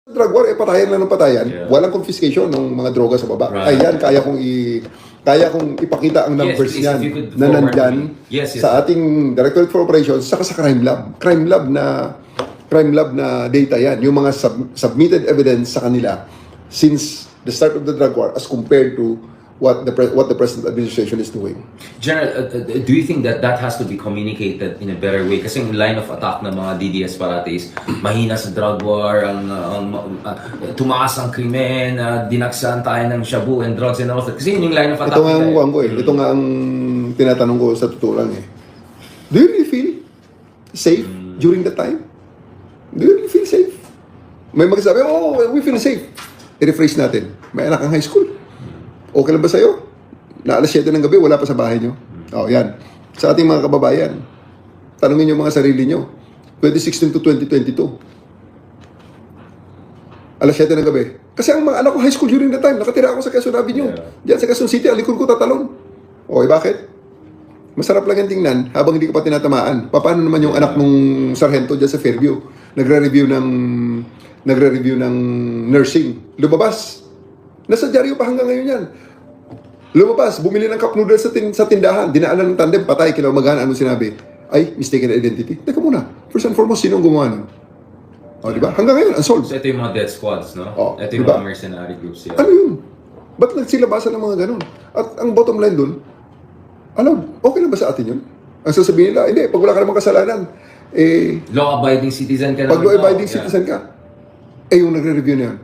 Drug war, patayan lang ng patayan. Yeah. Walang confiscation ng mga droga sa baba. Right. Ayan, kaya kong ipakita ang numbers please, niyan if you could na forward nandyan me. Yes. sa ating Directorate for Operations saka sa crime lab. Crime lab na data yan. Yung mga submitted evidence sa kanila since the start of the drug war as compared to what the present administration is doing. General, do you think that has to be communicated in a better way? Kasi yung line of attack ng mga DDS parati is mahina sa drug war, tumaas ang krimen, dinaksan tayo ng shabu and drugs and all that. Kasi yun yung line of attack. Ito nga ang kuwan ko eh. Ito nga ang tinatanong ko sa totoo lang eh. Do you really feel safe during that time? Do you really feel safe? May magsabi, oh, we feel safe. I-rephrase natin. May anak ang high school. Okay lang ba sa'yo? Na alas 7 ng gabi, wala pa sa bahay nyo? Oh, yan. Sa ating mga kababayan, tanungin nyo mga sarili nyo. 2016 to 2022. Alas 7 ng gabi. Kasi ang mga anak ko high school during the time, nakatira ako sa Quezon Avenue. Diyan sa Quezon City, ang likod ko tatalon. Okay, bakit? Masarap lang yung tingnan habang hindi ka pa tinatamaan. Paano naman yung anak nung sarhento dyan sa Fairview? Nagre-review ng nursing. Lumabas. Nasa dyaryo pa hanggang ngayon yan. Lumabas, bumili ng cup noodles sa tindahan. Dinaanan ng tandem, patay, kinamagahan. Ano sinabi? Ay, mistaken identity. Teka muna. First and foremost, sino ang gumawa nun? O, di ba? Hanggang ngayon, unsolved. So ito yung mga death squads, no? Oh, Ito yung diba? mga mercenary groups. Yeah. Ano yun? Ba't nagsilabasan ng mga ganun? At ang bottom line dun, allowed, okay lang ba sa atin yun? Ang sasabihin nila, hindi, pag wala ka namang kasalanan, law-abiding citizen ka pag naman. law-abiding citizen ka, yung nagre-review na yun,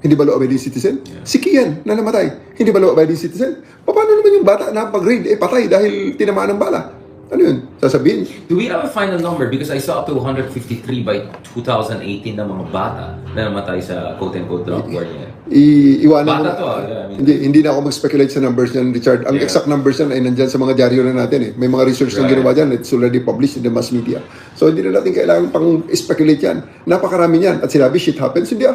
hindi ba law-abiding citizen? Yeah. Si Kian na namatay, hindi ba law-abiding citizen? Paano naman yung bata na pag-grade, patay dahil tinamaan ng bala? Ano yun? Sasabihin? Do we have a final number? Because I saw up to 153 by 2018 na mga bata na namatay sa quote-unquote drug war niya. Bata Iwanan mo na. to, yeah, I mean, hindi na ako mag-speculate sa numbers niyan, Richard. Ang exact numbers niyan ay nandyan sa mga dyaryo na natin eh. May mga research na ginawa dyan. It's already published in the mass media. So hindi na natin kailangan pang speculate yan. Napakarami niyan. At sinabi, shit happens. Hindi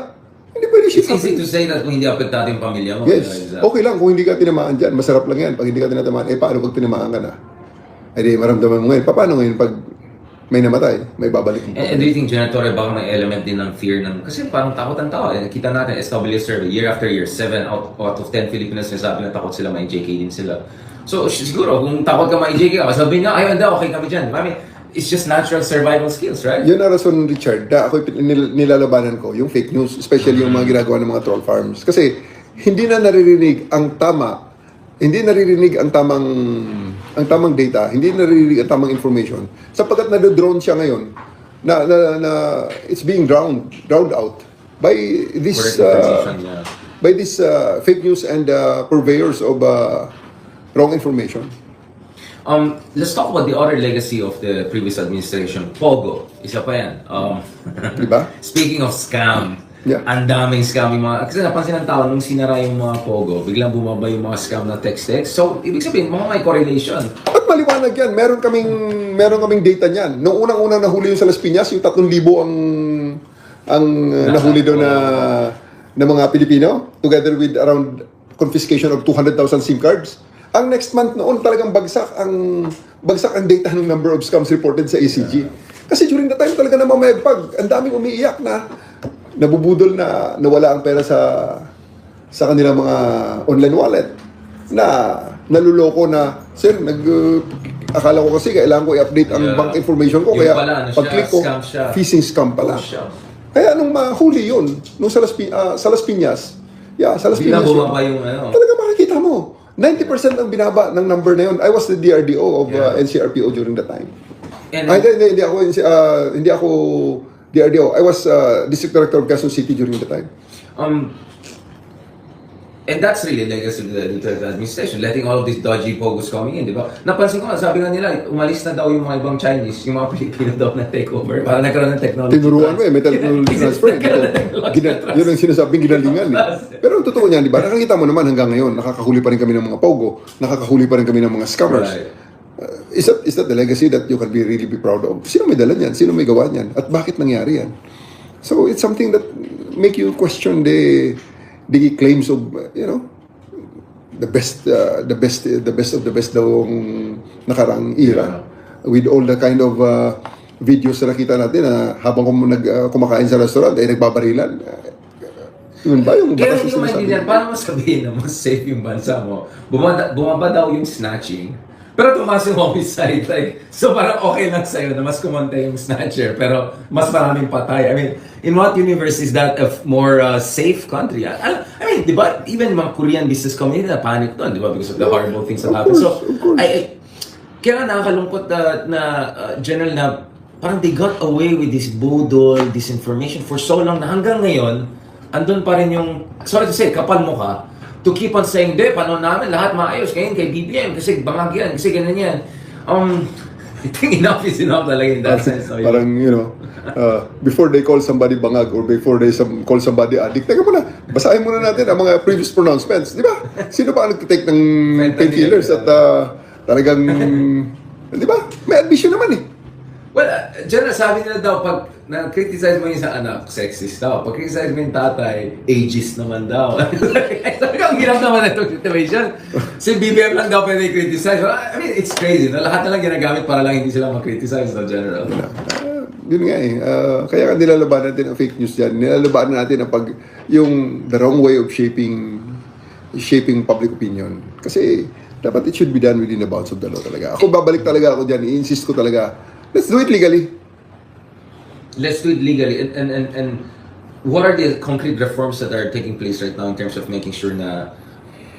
pwede shit it's easy happens. to say that kung hindi apektado yung pamilya mo. Yes. Okay lang kung hindi ka tinamaan dyan. Masarap lang yan. Pag hindi ka tinatamaan, paano pag tinamaan ka na? Ay di, maramdaman mo ngayon. Paano ngayon pag may namatay, may babalik mo? And do you think, Janatore, baka may element din ng fear ng... Kasi parang takot ang tao. Kita natin, SW survey, year after year, 7 out of 10 Filipinos nasabi na takot sila, may JK din sila. So, siguro, kung takot ka may JK ka, sabihin nga, ayun daw, okay kami dyan. I mean, it's just natural survival skills, right? Yun ang rason, Richard, na ako nilalabanan ko, yung fake news, especially yung mga ginagawa ng mga troll farms. Kasi, hindi na naririnig ang tama, hindi naririnig ang tamang data, hindi naririnig ang tamang information. Sapagkat na-drone siya ngayon, na it's being drowned out by this fake news and purveyors of wrong information. Let's talk about the other legacy of the previous administration. Pogo, isa pa yan. Diba? Speaking of scam, Yeah. ang daming scam yung mga... Kasi napansin ng tao, nung sinara yung mga Pogo, biglang bumaba yung mga scam na text-text. So, ibig sabihin, mga may correlation. At maliwanag yan. Meron kaming data niyan. Noong unang-unang nahuli yung sa Las Piñas, yung 3,000 ang nahuli doon na mga Pilipino, together with around confiscation of 200,000 SIM cards. Ang next month noon, talagang bagsak ang data ng number of scams reported sa ACG. Kasi during the time talaga na mamayagpag, ang daming umiiyak na nabubudol na nawala ang pera sa kanilang mga online wallet, na naluloko na, sir, akala ko kasi kailangan ko i-update ang bank information ko, kaya pag-click ko, phishing scam pala. Kaya nung mahuli yun, nung sa Las Piñas, bumaba yung talaga makikita mo, 90% ang binaba ng number na yun. I was the DRDO of NCRPO during the time. Hindi ako DRDO. I was District Director of Quezon City during the time. And that's really legacy of the administration, letting all of these dodgy Pogos coming in, di ba? Napansin ko, sabi nga nila, umalis na daw yung mga ibang Chinese, yung mga Pilipino daw na takeover, para nagkaroon ng technology. Tinuruan mo may technology transfer. Yun ang sinasabing ginalingan. Pero ang totoo niyan, di ba? Nakakita mo naman hanggang ngayon, nakakahuli pa rin kami ng mga Pogo, nakakahuli pa rin kami ng mga scammers. Right. Is that the legacy that you can really be proud of? Sino may dala niyan? Sino may gawa niyan? At bakit nangyari yan? So it's something that make you question the claims of, the best of the best daw nakarang era. With all the kind of videos na nakita natin na habang kumakain sa restaurant ay nagbabarilan. Yun ba yung Kaya batas hindi na mo sinasabi? maintindihan, paano mo sabihin na mas safe yung bansa mo? Bumaba daw yung snatching, pero tumaas yung homicide. Like, so parang okay lang sa'yo na mas kumanta yung snatcher, pero mas maraming patay. I mean, in what universe is that a more safe country? I mean, di ba, even mga Korean business community na panic doon, di ba, because of the horrible things that happen. So, kaya nga nakakalungkot na General, na parang they got away with this budol, disinformation for so long na hanggang ngayon, andun pa rin yung, sorry to say, kapal mo ka, to keep on saying, de, paano namin, lahat maayos, ngayon kay BBM, kasi bangag yan, kasi ganun yan. I think enough is enough talaga in that sense. So, Parang, before they call somebody bangag or before they call somebody addict, teka muna, basahin muna natin ang mga previous pronouncements. Di ba? Sino pa ang nagtitake ng painkillers at talagang, di ba? May admission naman eh. well, General, sabi nila daw, pag na-criticize mo yung sa anak, sexist daw. Pag criticize mo yung tatay, ageist naman daw. Talagang hirap naman na itong situation. Si BBM lang daw pwede criticize. I mean, it's crazy. No? Lahat na lang ginagamit para lang hindi sila mag-criticize, no, General. Yun nga eh. Kaya nga nilalabanan natin ang fake news dyan. Nilalabanan natin ang yung the wrong way of shaping public opinion. Kasi dapat it should be done within the bounds of the law talaga. Ako babalik talaga ako dyan. I-insist ko talaga. Let's do it legally. Let's do it legally. And what are the concrete reforms that are taking place right now in terms of making sure na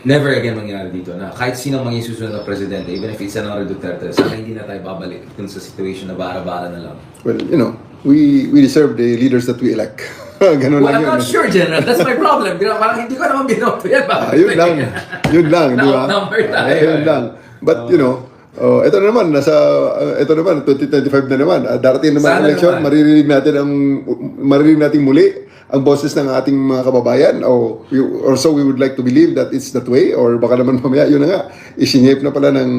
never again mangyari dito, na kahit sino maging susunod na presidente, even if it's another Duterte, sana hindi na tayo babalik dun sa situation na bara-bara na lang. Well, we deserve the leaders that we elect. Ganun Well, lang I'm not sure, General. That's my problem. Parang hindi ko naman binoto yan. Yun lang. Yun lang, di ba? Number tayo. Yun lang. But, ito na naman, ito naman, 2025 na naman. Darating naman ang Sana election, naman. maririnig natin muli ang boses ng ating mga kababayan, or so we would like to believe that it's that way, or baka naman mamaya, yun na nga, isinip na pala ng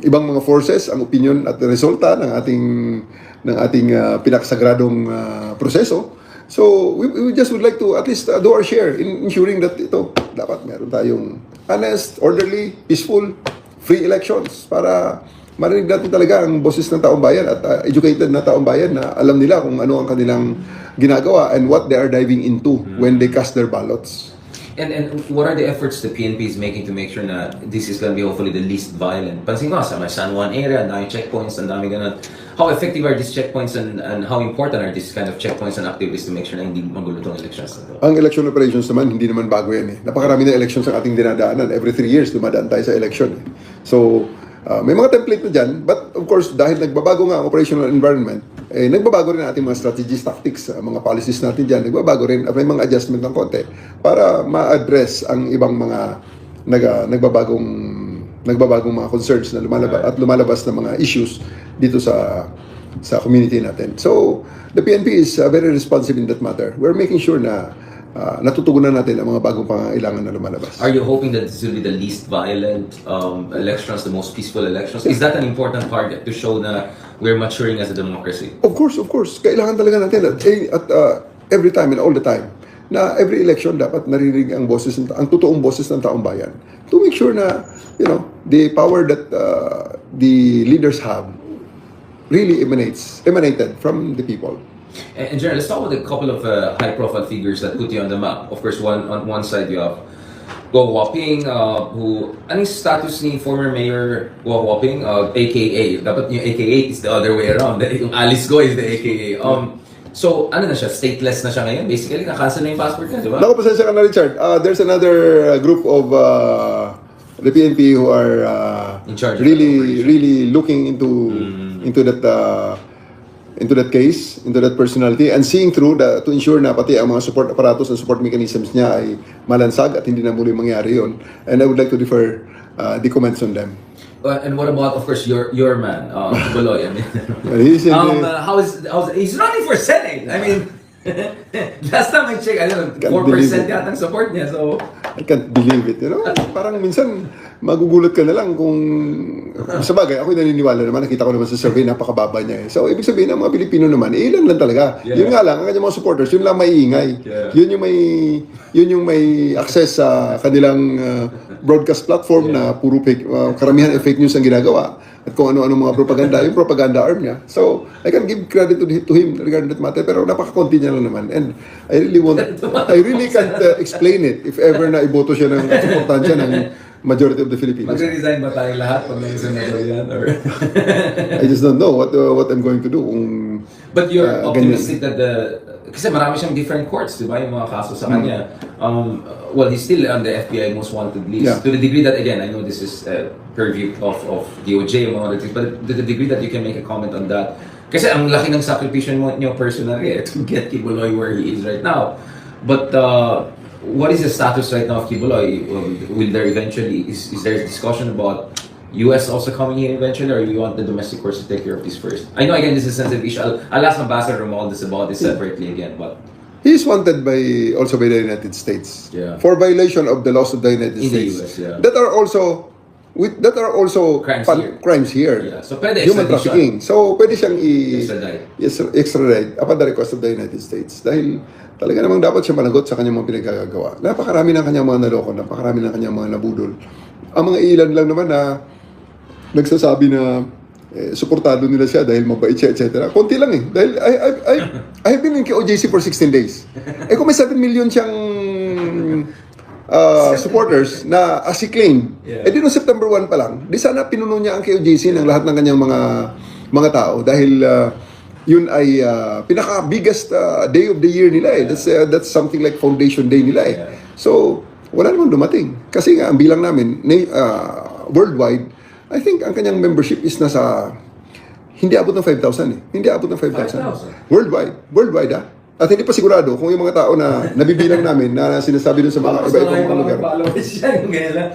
ibang mga forces ang opinion at resulta ng ating pinaksagradong proseso. So we just would like to at least do our share in ensuring that ito dapat meron tayong honest, orderly, peaceful, free elections para marinig natin talaga ang boses ng taong bayan at educated na taong bayan na alam nila kung ano ang kanilang ginagawa and what they are diving into when they cast their ballots. And what are the efforts the PNP is making to make sure na this is going to be hopefully the least violent? Pansin ko sa San Juan area, ang dami checkpoints, ang dami ganun. How effective are these checkpoints and how important are these kind of checkpoints and activities to make sure na hindi magulo itong elections na to? Ang election operations naman, hindi naman bago yan eh. Napakarami na elections ang ating dinadaanan. Every 3 years, dumadaan tayo sa election. So, may mga template na dyan. But of course, dahil nagbabago nga ang operational environment, nagbabago rin ating mga strategies, tactics, mga policies natin dyan. Nagbabago rin at may mga adjustment ng konti para ma-address ang ibang mga nagbabagong mga concerns na lumalabas na mga issues dito sa community natin. So, the PNP is very responsive in that matter. We're making sure na natutugunan natin ang mga bagong pangangailangan na lumalabas. Are you hoping that this will be the least violent elections, the most peaceful elections? Is that an important target to show na we're maturing as a democracy? Of course. Kailangan talaga natin at every time and all the time na every election dapat naririnig ang totoong boses ng taong bayan to make sure na the power that the leaders have really emanated from the people. And General, let's talk about a couple of high-profile figures that put you on the map. Of course, on one side you have Guo Huaping, who, anong status ni former Mayor Guo Huaping? AKA. Dapat yung AKA is the other way around. Yung Alice Go is the AKA. So, ano na siya? Stateless na siya ngayon? Basically, nakacancel na yung passport niya, di ba? Naku, pasensya ka na, Richard. There's another group of the PNP who are In charge of really looking into that case, into that personality, and seeing through to ensure na pati ang mga support apparatus and support mechanisms niya ay malansag at hindi na muli mangyari yun. And I would like to defer the comments on them. And what about, of course, your man, Baloy? I mean, He's he's running for Senate. I mean, last time I checked, I don't know, 4% Can't believe it. yata ang support niya. So, I can't believe it, you know? Parang minsan, magugulat ka na lang kung... Sa bagay, ako naniniwala naman, nakita ko naman sa survey, napakababa niya eh. So, ibig sabihin, ang mga Pilipino naman, ilan lang talaga. Yeah. Yun nga lang, ang kanyang mga supporters, yun lang maiingay. Yeah. Yun yung may access sa kanilang broadcast platform na puro fake, karamihan fake news ang ginagawa. At kung ano-ano mga propaganda, yung propaganda arm niya. So, I can give credit to him regarding that matter, pero napaka-konti niya lang naman. And I really can't explain it if ever na iboto siya ng suportahan ng majority of the Filipinos. Magre-resign ba tayo lahat pag may senador yan? Or... I just don't know what I'm going to do. Kung, But you're ganyan. optimistic that kasi marami siyang different courts, di ba? Yung mga kaso sa kanya. Well, he's still on the FBI most wanted list. Yeah. To the degree that, again, I know this is purview of DOJ, among other things, but to the degree that you can make a comment on that. Kasi ang laki ng sakripisyo niyo personally to get Kibuloy where he is right now. But what is the status right now of Kibuloy? Will there eventually, is there a discussion about US also coming in eventually, or you want the domestic courts to take care of this first? I know again this is a sensitive issue. I'll ask Ambassador Romualdez about this separately again, but he is wanted also by the United States Yeah. for violation of the laws of the United In the States US, yeah. that are also Crimes here. here. Yeah. So pwede Human extradition. trafficking. So pwede siyang extradite upon the request of the United States dahil talaga namang dapat siya managot sa kanyang mga pinagkagagawa. Napakarami ng kanyang mga naloko, napakarami ng kanyang mga nabudol. Ang mga ilan lang naman na nagsasabi na suportado nila siya dahil mabait siya, etc. Konti lang eh. Dahil I have been in KOJC for 16 days. Kung may 7 million siyang supporters na as he claimed, di noong September 1 pa lang, di sana pinuno niya ang KOJC ng lahat ng kanyang mga tao dahil yun ay pinaka-biggest day of the year nila eh. That's something like foundation day nila eh. So, wala namang dumating. Kasi nga, ang bilang namin, worldwide, I think ang kanyang membership is nasa hindi abot ng 5,000 eh. Hindi abot ng 5,000. 5,000? Worldwide ah. At hindi pa sigurado kung yung mga tao na nabibilang namin na sinasabi dun sa mga iba-ibang mga lugar. followers siya yung ngayon lang.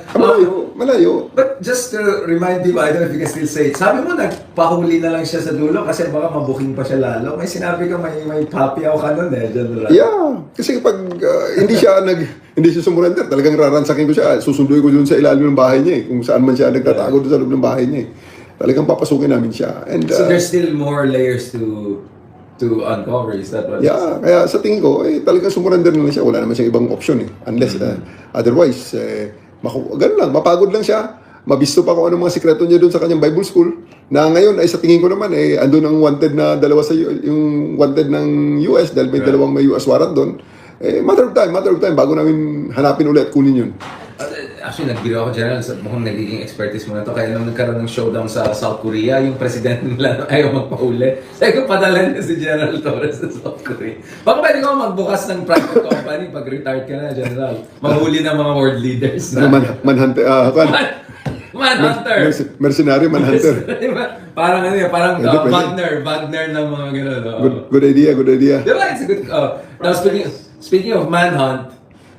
Malayo. But just to remind people, I don't know if you can still say it. Sabi mo, nagpahuli na lang siya sa dulo kasi baka mabuking pa siya lalo. May sinabi ka, may papiaw ka nun eh. General. Yeah, kasi pag hindi siya sumurrender, talagang raransakin ko siya. Susunduin ko dun sa ilalim ng bahay niya eh. Kung saan man siya nagtatago dun sa loob ng bahay niya eh. Talagang papasukin namin siya. And, So there's still more layers to uncover, is that what? yeah, kaya sa tingin ko, talagang sumurrender na lang siya. Wala naman siyang ibang option eh. Unless, otherwise, ganun lang, mapagod lang siya. Mabisto pa kung ano mga sikreto niya doon sa kanyang Bible school. Na ngayon, ay sa tingin ko naman, andun ang wanted na dalawa yung wanted ng US dahil may dalawang may US warrant doon. Matter of time, bago namin hanapin ulit, kunin yun. Actually, nagbiro ako, General, sa mukhang nagiging expertise mo na to. Kaya nung nagkaroon ng showdown sa South Korea, yung president nila ayaw magpahuli. Sabi ko, padala niya si General Torres sa South Korea. Baka pwede ko magbukas ng private company pag retired ka na, General. Manghuli ng mga world leaders na. Manhunter, Manhunter! mercenary manhunter. Parang ano yun, parang Pwede. Wagner ng mga gano'n. Good idea. Diba? It's a good... now, speaking of manhunt,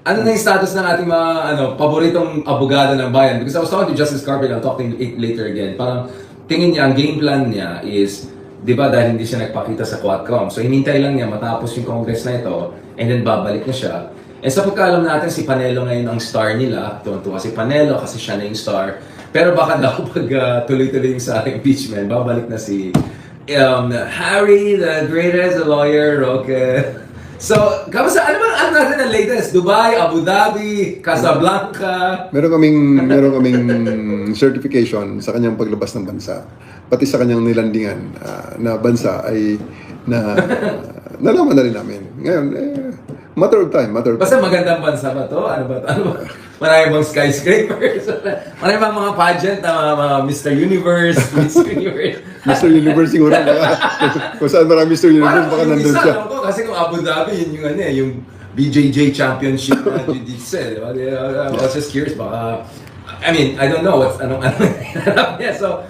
ano na yung status ng ating mga paboritong abogado ng bayan? Because I was talking to Justice Carpenter, I'll talk to him later again. Parang tingin niya, ang game plan niya is, di ba, dahil hindi siya nagpakita sa Quadcom. So hinintay lang niya matapos yung Congress na ito, and then babalik na siya. And sa pagkaalam natin, si Panelo ngayon ang star nila. Tuwan-tuwa si Panelo kasi siya na yung star. Pero baka daw pag tuloy-tuloy yung sa impeachment, babalik na si Harry, the greatest lawyer, Roque. So, kamusta? Ano natin ang latest? Dubai, Abu Dhabi, Casablanca? Meron kaming certification sa kanyang paglabas ng bansa. Pati sa kanyang nilandingan na bansa ay nalaman na rin namin. Ngayon, matter of time. Basta magandang bansa ba to? Ano ba? Marami bang skyscrapers? Marami bang mga pageant na mga Mr. Universe, Miss Universe? Mr. Universe siguro. Kung saan marami Mr. Universe, baka nandun siya. Kasi kung Abu Dhabi, yun yung BJJ Championship na jiu-jitsu, di ba? I was just curious, baka... I mean, I don't know anong yeah, so,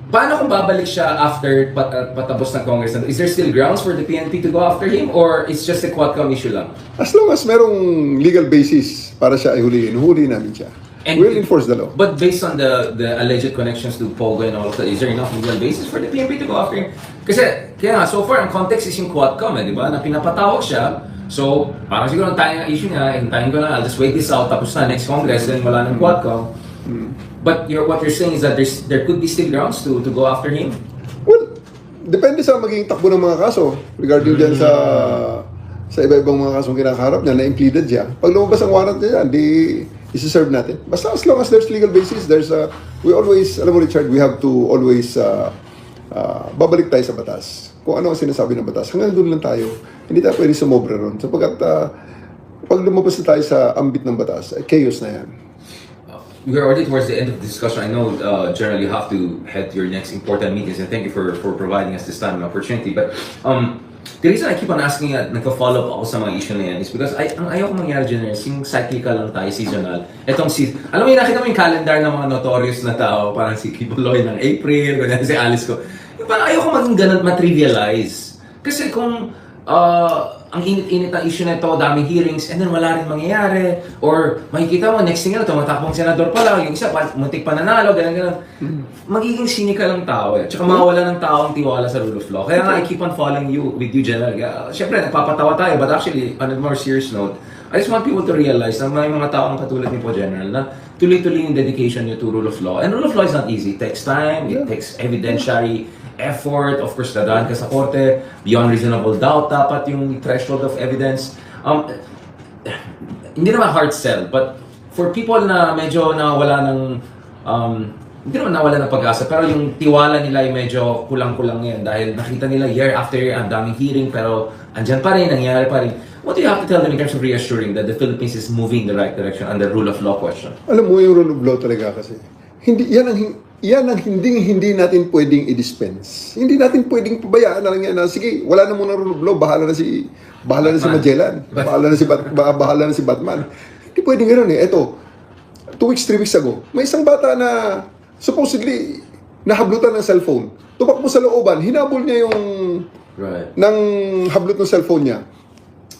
paano kung babalik siya after patapos ng Congress? Is there still grounds for the PNP to go after him, or it's just a Quadcom issue lang? As long as merong legal basis para siya ay huliin, huli namin siya. And We'll enforce the law. But based on the alleged connections to Pogo and all of that, is there enough legal basis for the PNP to go after him? Kasi, kaya nga, so far, ang context is yung Quadcom, di ba? Na pinapatawag siya So, parang siguro ang tayong issue niya, hintayin ko na, I'll just wait this out, tapos na, next Congress, then wala ng Quadcom. But what you're saying is that there could be still grounds to go after him? Well, depende sa magiging takbo ng mga kaso regarding dyan sa iba-ibang mga kasong kinakaharap niya na impleaded siya. Pag lumabas ang warrant niya yan, di isi-serve natin. Basta as long as there's legal basis, we always, alam mo Richard, we have to always babalik tayo sa batas. Kung ano ang sinasabi ng batas, hanggang doon lang tayo. Hindi tayo pwede sumobra ron. Sapagkat pag lumabas na tayo sa ambit ng batas, chaos na yan. We're already towards the end of the discussion. I know, General, you have to head to your next important meetings, and thank you for providing us this time and opportunity. But the reason I keep on asking, nagka-follow up ako sa mga issue na yan, is because ang ayaw ko mangyari, General, yung cyclical lang tayo, seasonal. Alam mo, nakita mo yung calendar ng mga notorious na tao, parang si Kibuloy ng April, ganyan si Alice ko. Parang ayaw ko maging ganun, matrivialize. Kasi kung ang init-init na issue na ito, daming hearings, and then wala rin mangyayari. Or makikita mo, next thing yun, tumatakbong senador pala, yung isa, muntik pananalo, ganyan. Magiging cynical ang tao eh. Tsaka mawawala ng tao ang tiwala sa rule of law. Kaya nga, I keep on following you, with you, General. Siyempre, nagpapatawa tayo, but actually, on a more serious note, I just want people to realize na may mga taong katulad ni po, General, na tuloy-tuloy yung dedication niyo to rule of law. And rule of law is not easy. It takes time, it takes evidentiary effort, of course, dadaan ka sa korte, beyond reasonable doubt, dapat yung threshold of evidence. Hindi naman hard sell, but for people na medyo nawala ng, hindi naman nawala ng pag-asa, pero yung tiwala nila ay medyo kulang-kulang ngayon dahil nakita nila year after year, ang daming hearing, pero andyan pa rin, nangyayari pa rin. What do you have to tell them in terms of reassuring that the Philippines is moving in the right direction on the rule of law question? Alam mo yung rule of law talaga kasi. Yan ang hindi natin pwedeng i-dispense. Hindi natin pwedeng pabayaan na lang yan na, sige, wala na muna rule of law, bahala na si Magellan, bahala na si Batman. Hindi pwedeng gano'n eh. Eto, 2 weeks, 3 weeks ago, may isang bata na supposedly nahablutan ng cellphone. Tumakbo sa looban, hinabol niya yung ng hablot ng cellphone niya.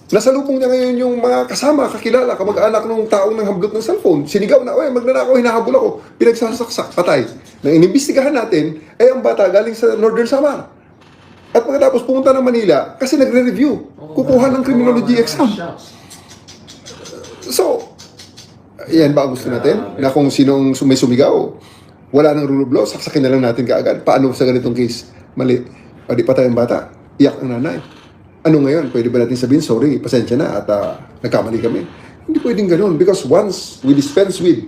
Nasalubong niya ngayon yung mga kasama, kakilala, kamag-anak ng taong nang hablot ng cellphone. Sinigaw na, magnanakaw, hinahabol ako. Pinagsasaksak, patay. Nang inimbestigahan natin, ay ang bata galing sa Northern Samar. At pagkatapos pumunta ng Manila, kasi nagre-review, kukuha ng criminology exam. So, yan ba ang gusto natin? Na kung sinong sumigaw, wala nang rule of law, saksakin na lang natin kaagad. Paano sa ganitong case? Mali. Pwede patay ang bata. Iyak ang nanay. Ano ngayon? Pwede ba natin sabihin, sorry, pasensya na at nagkamali kami? Hindi pwedeng ganun because once we dispense with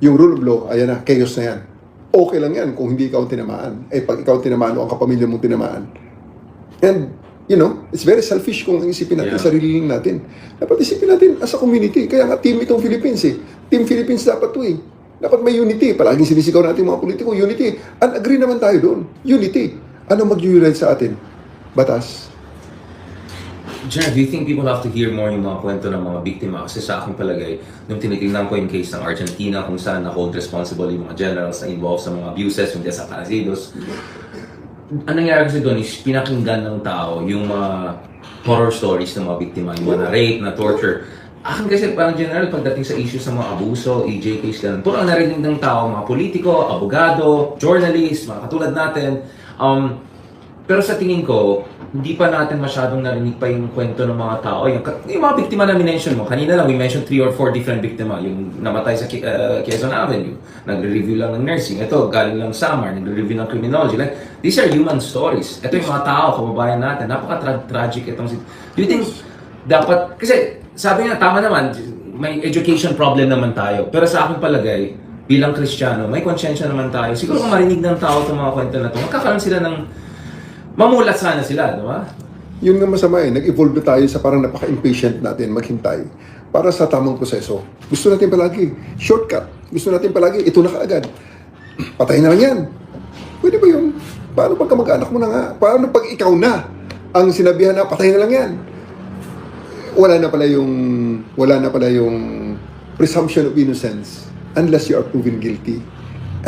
yung rule of law, ayan na, chaos na yan. Okay lang yan kung hindi ikaw tinamaan. Pag ikaw tinamaan o ang kapamilya mong tinamaan. And, it's very selfish kung isipin natin sarili natin. Dapat isipin natin as a community. Kaya nga team itong Philippines eh. Team Philippines dapat to eh. Dapat may unity. Palaging sinisigaw natin mga politiko, unity. And agree naman tayo doon. Unity. Ano mag-unite sa atin? Batas. General, do you think people have to hear more yung mga kwento ng mga biktima? Kasi sa aking palagay, nung tinitingnan ko yung case ng Argentina kung saan na-hold responsible yung mga generals na involved sa mga abuses, yung desaparecidos, ang nangyari kasi doon is pinakinggan ng tao yung mga horror stories ng mga biktima, yung mga rape, na torture. Akin kasi parang general, pagdating sa issue sa mga abuso, EJ case, ganun, puro ang narinig ng tao, mga politiko, abogado, journalist, mga katulad natin. Pero sa tingin ko, hindi pa natin masyadong narinig pa yung kwento ng mga tao. Yung mga biktima na minention mo, kanina lang we mentioned 3 or 4 different biktima. Yung namatay sa Quezon Avenue, nagre-review lang ng nursing. Ito, galing lang Samar, nagre-review ng criminology. Like, these are human stories. Ito yung mga tao, kababayan natin. Napaka-tragic itong do you think dapat, kasi sabi nga, tama naman, may education problem naman tayo. Pero sa aking palagay, bilang Kristiyano, may konsyensya naman tayo. Siguro kung marinig ng tao itong mga kwento na ito, magkakaroon sila ng mamulat sana sila, di ba? Yun nga masama eh. Nag-evolve na tayo sa parang napaka-impatient natin maghintay para sa tamang proseso. Gusto natin palagi shortcut. Gusto natin palagi ito na kaagad. Patay na lang yan. Pwede ba yun? Paano pag kamag-anak mo na nga? Paano pag ikaw na ang sinabihan na patay na lang yan? Wala na pala yung presumption of innocence unless you are proven guilty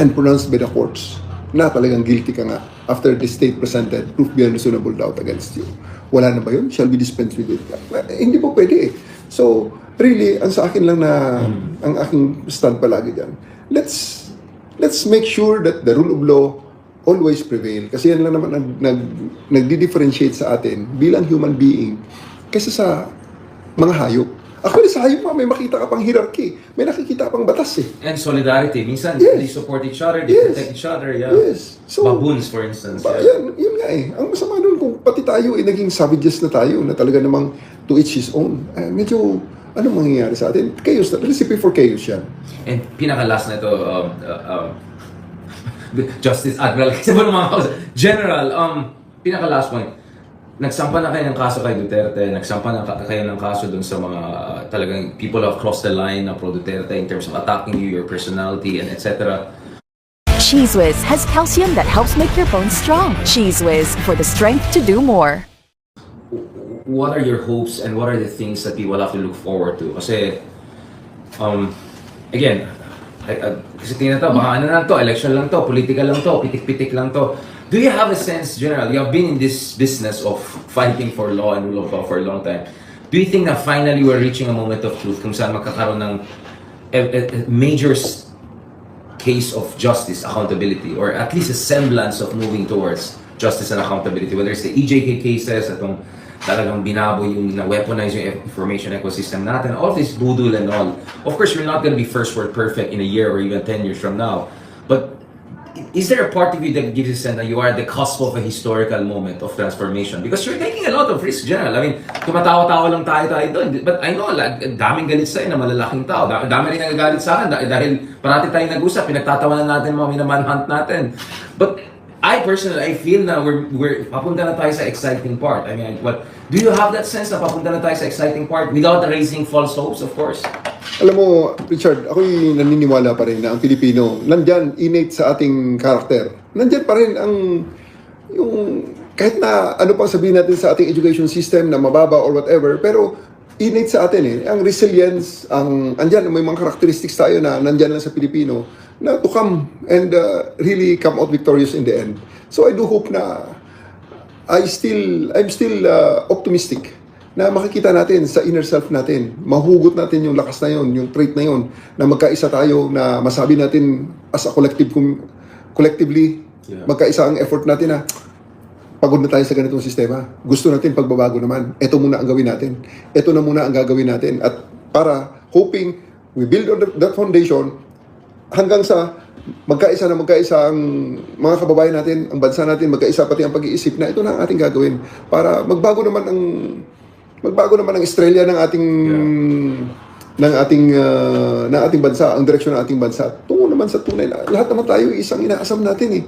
and pronounced by the courts na talagang guilty ka nga after the state presented proof beyond reasonable doubt against you. Wala na ba yun? Shall we dispense with it? Hindi po pwede eh. So, really, ang sa akin lang na ang aking stand palagi dyan, let's make sure that the rule of law always prevail. Kasi yan lang naman nagdi-differentiate sa atin bilang human being kaysa sa mga hayop. Actually, sa hayop may makita ka pang hierarchy. May nakikita pang batas eh. And solidarity. Minsan, Yes. they support each other, they Yes. protect each other. Yeah. Yes. So, Baboons, for instance. Yun nga eh. Ang masama doon kung pati tayo ay naging savages na tayo na talaga namang to each his own. Medyo, ano mangyayari sa atin? Chaos na. Recipe for chaos yan. And pinaka-last na ito, Justice Admiral, kasi ba mga kausa? General, pinaka-last point, nagsampa na kayo ng kaso kay Duterte, nagsampa na kayo ng kaso dun sa mga talagang people have crossed the line na pro Duterte in terms of attacking you, your personality, and etc. Cheese Whiz has calcium that helps make your bones strong. Cheese Whiz, for the strength to do more. What are your hopes and what are the things that people have to look forward to? Kasi, again, kasi tingnan to, baka ano lang to, election lang to, political lang to, pitik-pitik lang to. Do you have a sense, General, you have been in this business of fighting for law and rule of law for a long time. Do you think na finally we're reaching a moment of truth kung saan magkakaroon ng a major case of justice, accountability, or at least a semblance of moving towards justice and accountability, whether it's the EJK cases, atong talagang binabo yung na-weaponize yung information ecosystem natin, all this voodoo and all. Of course, we're not going to be first word perfect in a year or even 10 years from now. But is there a part of you that gives you a sense that you are at the cusp of a historical moment of transformation? Because you're taking a lot of risk, General. I mean, tumatawa-tawa lang tayo doon. But I know, daming galit sa'yo na malalaking tao. Dami rin nagagalit sa akin dahil parati tayong nag-usap, pinagtatawanan natin, mga minamanhunt natin. But I personally, I feel na we're papunta na tayo sa exciting part. I mean, do you have that sense na papunta na tayo sa exciting part without raising false hopes, of course? Alam mo, Richard, ako'y naniniwala pa rin na ang Pilipino, nandyan, innate sa ating karakter. Nandyan pa rin yung, kahit na ano pang sabihin natin sa ating education system na mababa or whatever, pero innate sa atin eh. Ang resilience, andyan, may mga characteristics tayo na nandyan lang sa Pilipino na to come and really come out victorious in the end. So I do hope na I'm still optimistic na makikita natin sa inner self natin, mahugot natin yung lakas na yun, yung trait na yun, na magkaisa tayo, na masabi natin as a collectively, magkaisa ang effort natin na pagod na tayo sa ganitong sistema. Gusto natin pagbabago naman. Ito muna ang gawin natin. Ito na muna ang gagawin natin. At para hoping we build on that foundation hanggang sa magkaisa ang mga kababayan natin, ang bansa natin, magkaisa pati ang pag-iisip na ito na ang ating gagawin para magbago naman ang estrella ng ating bansa, ang direksyon ng ating bansa. Tungo naman sa tunay na lahat naman tayo isang inaasam natin eh.